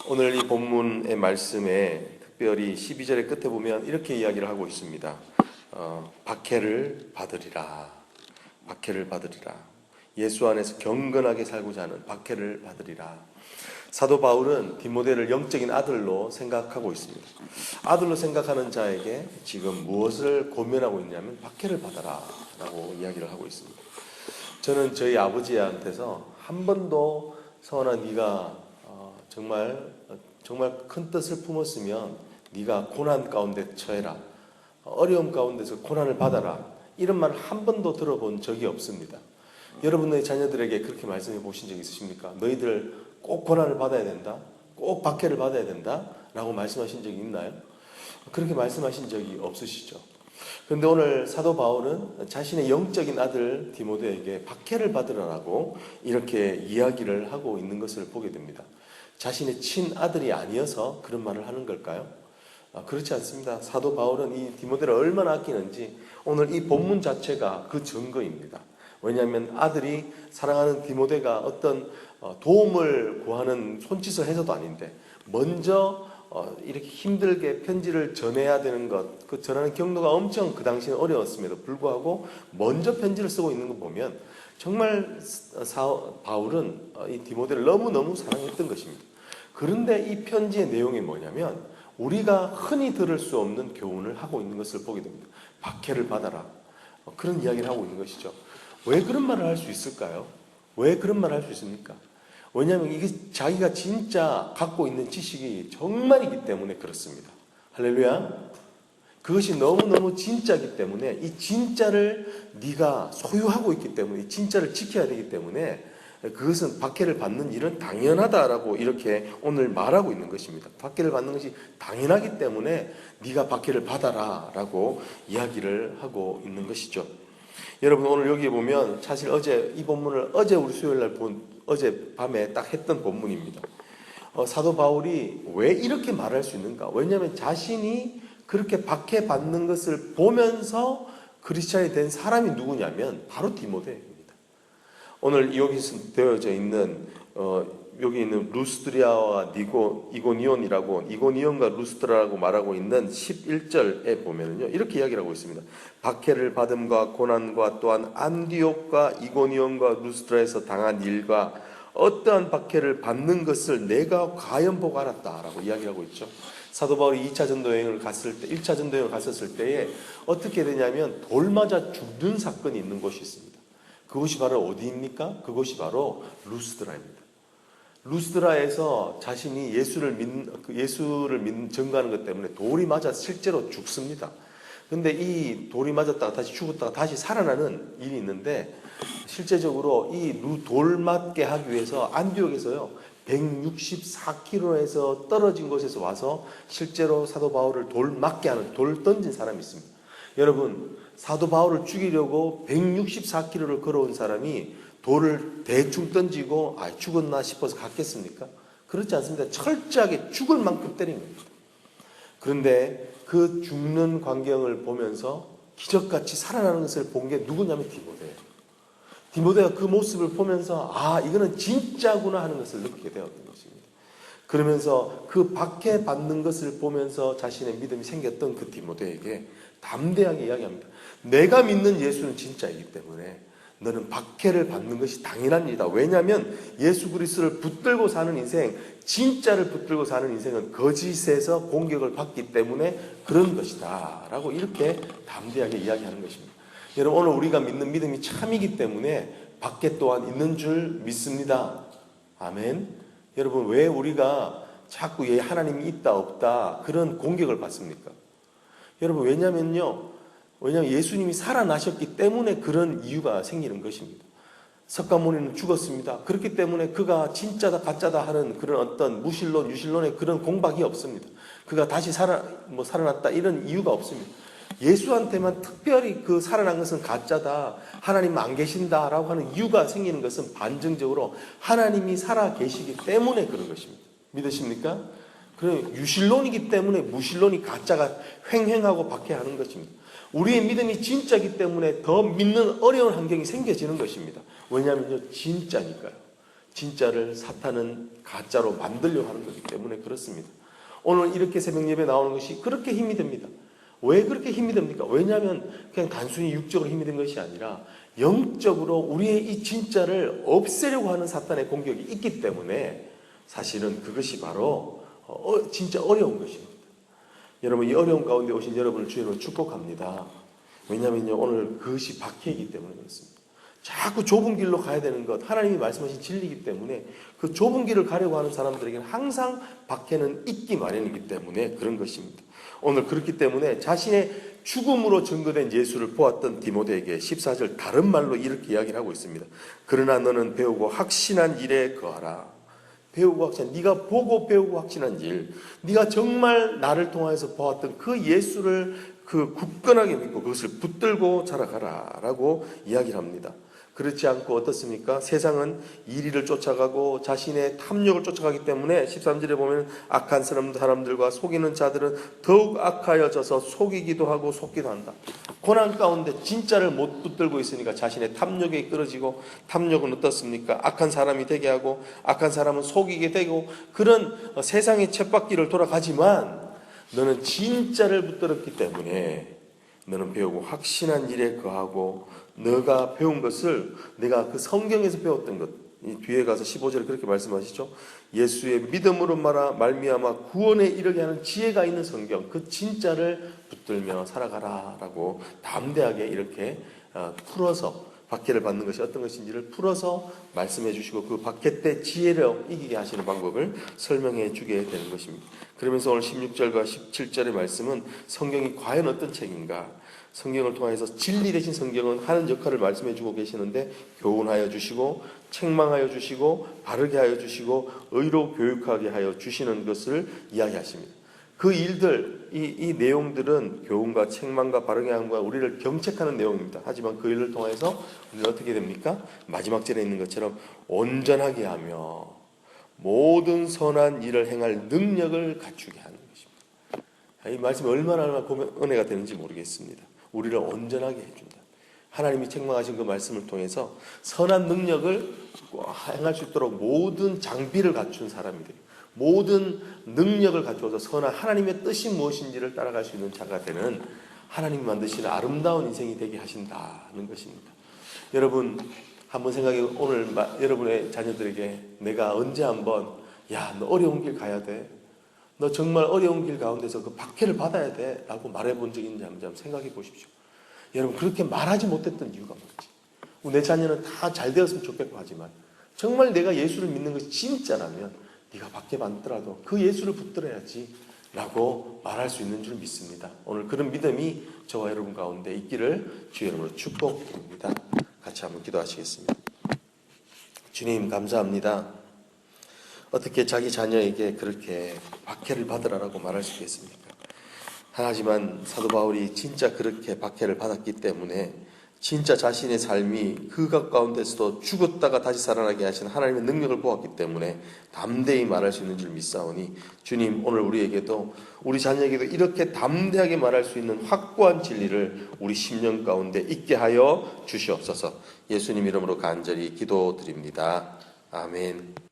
오늘 이 본문의 말씀에 특별히 12절의 끝에 보면 이렇게 이야기를 하고 있습니다. 박해를 받으리라. 박해를 받으리라. 예수 안에서 경건하게 살고자 하는 박해를 받으리라. 사도 바울은 디모데를 영적인 아들로 생각하고 있습니다. 아들로 생각하는 자에게 지금 무엇을 고면하고 있냐면 박해를 받아라 라고 이야기를 하고 있습니다. 저는 저희 아버지한테서 한 번도 서원아 네가 정말 큰 뜻을 품었으면 네가 고난 가운데 처해라. 어려움 가운데서 고난을 받아라. 이런 말을 한 번도 들어본 적이 없습니다. 여러분의 자녀들에게 그렇게 말씀해 보신 적 있으십니까? 너희들 꼭 고난을 받아야 된다. 꼭 박해를 받아야 된다. 라고 말씀하신 적이 있나요? 그렇게 말씀하신 적이 없으시죠. 그런데 오늘 사도 바울은 자신의 영적인 아들 디모데에게 박해를 받으라고 이렇게 이야기를 하고 있는 것을 보게 됩니다. 자신의 친아들이 아니어서 그런 말을 하는 걸까요? 그렇지 않습니다. 사도 바울은 이 디모데를 얼마나 아끼는지 오늘 이 본문 자체가 그 증거입니다. 왜냐하면 아들이 사랑하는 디모데가 어떤 도움을 구하는 손짓을 해서도 아닌데 먼저 이렇게 힘들게 편지를 전해야 되는 것, 그 전하는 경로가 엄청 그 당시에는 어려웠음에도 불구하고 먼저 편지를 쓰고 있는 거 보면 정말 바울은 이 디모데를 너무너무 사랑했던 것입니다. 그런데 이 편지의 내용이 뭐냐면 우리가 흔히 들을 수 없는 교훈을 하고 있는 것을 보게 됩니다. 박해를 받아라. 그런 이야기를 하고 있는 것이죠. 왜 그런 말을 할 수 있을까요? 왜 그런 말을 할 수 있습니까? 왜냐하면 이게 자기가 진짜 갖고 있는 지식이 정말이기 때문에 그렇습니다. 할렐루야. 그것이 너무너무 진짜이기 때문에 이 진짜를 네가 소유하고 있기 때문에 이 진짜를 지켜야 되기 때문에 그것은 박해를 받는 일은 당연하다라고 이렇게 오늘 말하고 있는 것입니다. 박해를 받는 것이 당연하기 때문에 네가 박해를 받아라라고 이야기를 하고 있는 것이죠. 여러분 오늘 여기 보면 사실 어제 이 본문을 어제 우리 수요일날 어제 밤에 딱 했던 본문입니다. 사도 바울이 왜 이렇게 말할 수 있는가? 왜냐하면 자신이 그렇게 박해받는 것을 보면서 크리스찬이 된 사람이 누구냐면 바로 디모데입니다. 오늘 여기 되어져 있는 여기 있는 루스드라와 이고니온과 루스드라라고 말하고 있는 11절에 보면요 이렇게 이야기를 하고 있습니다. 박해를 받음과 고난과 또한 안디옥과 이고니온과 루스드라에서 당한 일과 어떠한 박해를 받는 것을 내가 과연 보고 알았다라고 이야기를 하고 있죠. 사도 바울이 2차 전도 여행을 갔을 때, 1차 전도 여행을 갔었을 때에 어떻게 되냐면 돌 맞아 죽는 사건이 있는 곳이 있습니다. 그것이 바로 어디입니까? 그것이 바로 루스드라입니다. 루스드라에서 자신이 예수를 믿는 증거하는 것 때문에 돌이 맞아 실제로 죽습니다. 근데 이 돌이 맞았다가 다시 죽었다가 다시 살아나는 일이 있는데 실제적으로 이 돌 맞게 하기 위해서 안디옥에서요 164km에서 떨어진 곳에서 와서 실제로 사도 바울을 돌 맞게 하는 돌 던진 사람이 있습니다. 여러분 사도 바울을 죽이려고 164km를 걸어온 사람이 돌을 대충 던지고 죽었나 싶어서 갔겠습니까? 그렇지 않습니다. 철저하게 죽을 만큼 때린 겁니다. 그런데 그 죽는 광경을 보면서 기적같이 살아나는 것을 본 게 누구냐면 디모데예요. 디모데가 그 모습을 보면서 이거는 진짜구나 하는 것을 느끼게 되었던 것입니다. 그러면서 그 박해 받는 것을 보면서 자신의 믿음이 생겼던 그 디모데에게 담대하게 이야기합니다. 내가 믿는 예수는 진짜이기 때문에 너는 박해를 받는 것이 당연한 일이다. 왜냐하면 예수 그리스도를 붙들고 사는 인생, 진짜를 붙들고 사는 인생은 거짓에서 공격을 받기 때문에 그런 것이다 라고 이렇게 담대하게 이야기하는 것입니다. 여러분 오늘 우리가 믿는 믿음이 참이기 때문에 박해 또한 있는 줄 믿습니다. 아멘. 여러분 왜 우리가 자꾸 하나님이 있다 없다 그런 공격을 받습니까? 여러분 왜냐면 예수님이 살아나셨기 때문에 그런 이유가 생기는 것입니다. 석가모니는 죽었습니다. 그렇기 때문에 그가 진짜다 가짜다 하는 그런 어떤 무신론 유신론의 그런 공박이 없습니다. 그가 다시 살아났다 이런 이유가 없습니다. 예수한테만 특별히 그 살아난 것은 가짜다 하나님 안 계신다라고 하는 이유가 생기는 것은 반증적으로 하나님이 살아 계시기 때문에 그런 것입니다. 믿으십니까? 그럼 유신론이기 때문에 무신론이 가짜가 횡행하고 박해하는 것입니다. 우리의 믿음이 진짜이기 때문에 더 믿는 어려운 환경이 생겨지는 것입니다. 왜냐하면 진짜니까요. 진짜를 사탄은 가짜로 만들려고 하는 거기 때문에 그렇습니다. 오늘 이렇게 새벽 예배 나오는 것이 그렇게 힘이 됩니다. 왜 그렇게 힘이 됩니까? 왜냐하면 그냥 단순히 육적으로 힘이 된 것이 아니라 영적으로 우리의 이 진짜를 없애려고 하는 사탄의 공격이 있기 때문에 사실은 그것이 바로 진짜 어려운 것입니다. 여러분, 이 어려운 가운데 오신 여러분을 주의로 축복합니다. 왜냐하면 오늘 그것이 박해이기 때문에 그렇습니다. 자꾸 좁은 길로 가야 되는 것, 하나님이 말씀하신 진리이기 때문에 그 좁은 길을 가려고 하는 사람들에게는 항상 박해는 있기 마련이기 때문에 그런 것입니다. 오늘 그렇기 때문에 자신의 죽음으로 증거된 예수를 보았던 디모데에게 14절 다른 말로 이렇게 이야기를 하고 있습니다. 그러나 너는 배우고 확신한 일에 거하라. 배우고 확신한, 네가 보고 배우고 확신한 일, 네가 정말 나를 통하여서 보았던 그 예수를 그 굳건하게 믿고 그것을 붙들고 자라가라 라고 이야기를 합니다. 그렇지 않고 어떻습니까? 세상은 이리를 쫓아가고 자신의 탐욕을 쫓아가기 때문에 13절에 보면 악한 사람들과 속이는 자들은 더욱 악하여져서 속이기도 하고 속기도 한다. 고난 가운데 진짜를 못 붙들고 있으니까 자신의 탐욕에 끌어지고, 탐욕은 어떻습니까? 악한 사람이 되게 하고 악한 사람은 속이게 되고, 그런 세상의 쳇바퀴를 돌아가지만 너는 진짜를 붙들었기 때문에 너는 배우고 확신한 일에 거하고, 너가 배운 것을 내가 그 성경에서 배웠던 것, 이 뒤에 가서 15절에 그렇게 말씀하시죠. 예수의 믿음으로 말미암아 구원에 이르게 하는 지혜가 있는 성경, 그 진짜를 붙들며 살아가라 라고 담대하게 이렇게 풀어서, 박해를 받는 것이 어떤 것인지를 풀어서 말씀해 주시고 그 박해 때 지혜로 이기게 하시는 방법을 설명해 주게 되는 것입니다. 그러면서 오늘 16절과 17절의 말씀은 성경이 과연 어떤 책인가, 성경을 통해서 진리 대신 성경은 하는 역할을 말씀해 주고 계시는데, 교훈하여 주시고 책망하여 주시고 바르게 하여 주시고 의로 교육하게 하여 주시는 것을 이야기하십니다. 그 일들, 이 내용들은 교훈과 책망과 바르게 함과 우리를 경책하는 내용입니다. 하지만 그 일을 통해서 우리는 어떻게 됩니까? 마지막 절에 있는 것처럼 온전하게 하며 모든 선한 일을 행할 능력을 갖추게 하는 것입니다. 이 말씀이 얼마나 은혜가 되는지 모르겠습니다. 우리를 온전하게 해준다. 하나님이 책망하신 그 말씀을 통해서 선한 능력을 행할 수 있도록 모든 장비를 갖춘 사람이 되고, 모든 능력을 갖추어서 선한 하나님의 뜻이 무엇인지를 따라갈 수 있는 자가 되는, 하나님이 만드시는 아름다운 인생이 되게 하신다는 것입니다. 여러분 한번 생각해, 오늘 여러분의 자녀들에게 내가 언제 한번 야, 너 어려운 길 가야 돼, 너 정말 어려운 길 가운데서 그 박해를 받아야 돼 라고 말해본 적이 있는지 한번 생각해 보십시오. 여러분, 그렇게 말하지 못했던 이유가 뭐지? 내 자녀는 다 잘 되었으면 좋겠고 하지만 정말 내가 예수를 믿는 것이 진짜라면 네가 박해 받더라도 그 예수를 붙들어야지 라고 말할 수 있는 줄 믿습니다. 오늘 그런 믿음이 저와 여러분 가운데 있기를 주의 이름으로 축복드립니다. 같이 한번 기도하시겠습니다. 주님, 감사합니다. 어떻게 자기 자녀에게 그렇게 박해를 받으라라고 말할 수 있겠습니까? 하지만 사도 바울이 진짜 그렇게 박해를 받았기 때문에 진짜 자신의 삶이 그 가운데서도 죽었다가 다시 살아나게 하신 하나님의 능력을 보았기 때문에 담대히 말할 수 있는 줄 믿사오니, 주님, 오늘 우리에게도, 우리 자녀에게도 이렇게 담대하게 말할 수 있는 확고한 진리를 우리 심령 가운데 있게 하여 주시옵소서. 예수님 이름으로 간절히 기도드립니다. 아멘.